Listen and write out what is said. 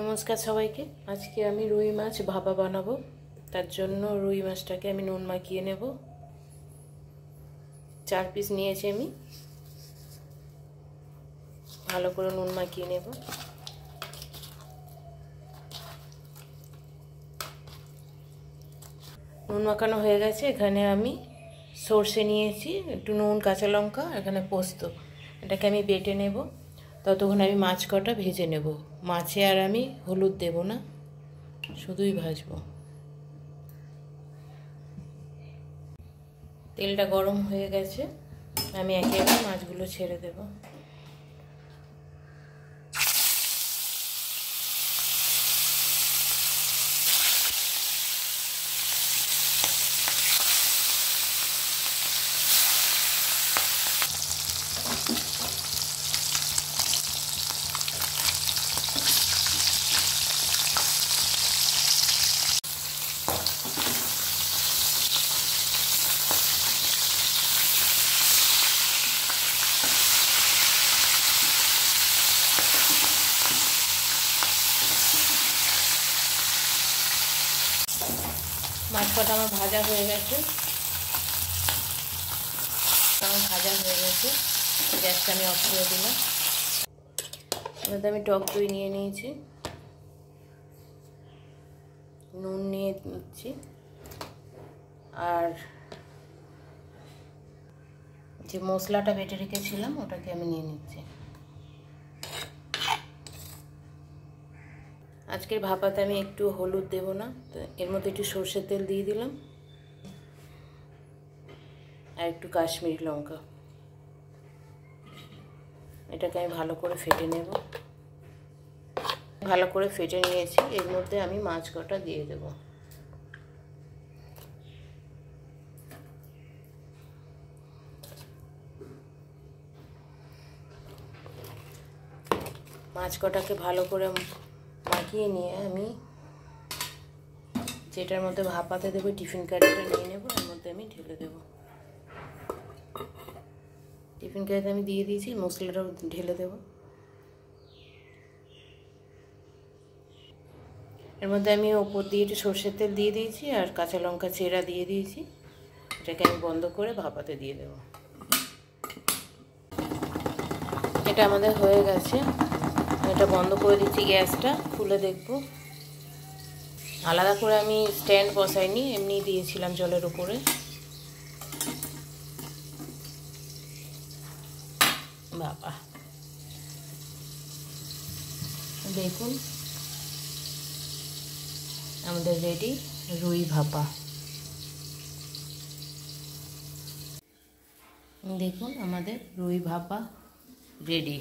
নমস্কার সবাইকে। আজকে আমি রুই মাছ ভাপা বানাবো। তার জন্য রুই মাছটাকে আমি নুন মাখিয়ে নেব। 4 পিস নিয়েছি আমি, ভালো করে নুন মাখিয়ে নেব। নুন মাখানো হয়ে গেছে। এখানে আমি সর্ষে নিয়েছি, একটু নুন, কাঁচা লঙ্কা, এখানে পোস্ত। এটাকে আমি বেটে নেব। ততক্ষণ আমি মাছ কটা ভেজে নেব। মাছে আর আমি হলুদ দেব না, শুধুই ভাজবো। তেলটা গরম হয়ে গেছে, আমি একে একে মাছগুলো ছেড়ে দেব। মাছ কটা আমার ভাজা হয়ে গেছে, গ্যাসটা আমি অফ করে দিলাম। এবার আমি টক দই নিয়ে নিয়েছি, নুন নিয়ে নিচ্ছি, আর যে মশলাটা বেটে রেখেছিলাম ওটাকে আমি নিয়ে নিচ্ছি। আজকের ভাপাতে আমি একটু হলুদ দেব না, তো এর মধ্যে একটু সর্ষের তেল দিয়ে দিলাম, আর একটু কাশ্মীরি লঙ্কা। এটাকে আমি ভালো করে ফেটে নেব। ভালো করে ফেটে নিয়েছি। এর মধ্যে আমি মাছ কটা দিয়ে দেব। মাছ কটাকে ভালো করে মাখিয়ে নিয়ে আমি যেটার মধ্যে ভাপাতে দেবো টিফিন কারিটা নিয়ে নেব, এর মধ্যে আমি ঢেলে দেব। টিফিন কারিতে আমি দিয়ে দিয়েছি, মশলাটাও ঢেলে দেব। এর মধ্যে আমি ওপর দিয়ে একটু সর্ষের তেল দিয়ে দিয়েছি, আর কাঁচা লঙ্কা চেরা দিয়ে দিয়েছি। এটাকে আমি বন্ধ করে ভাপাতে দিয়ে দেব। এটা আমাদের হয়ে গেছে। এটা বন্ধ করে দিচ্ছি, গ্যাসটা খুলে দেখব। আলাদা করে আমি স্ট্যান্ড বসাইনি, এমনি দিয়েছিলাম জলের উপরে। বাবা, দেখুন আমাদের রেডি রুই ভাপা। দেখুন আমাদের রুই ভাপা রেডি।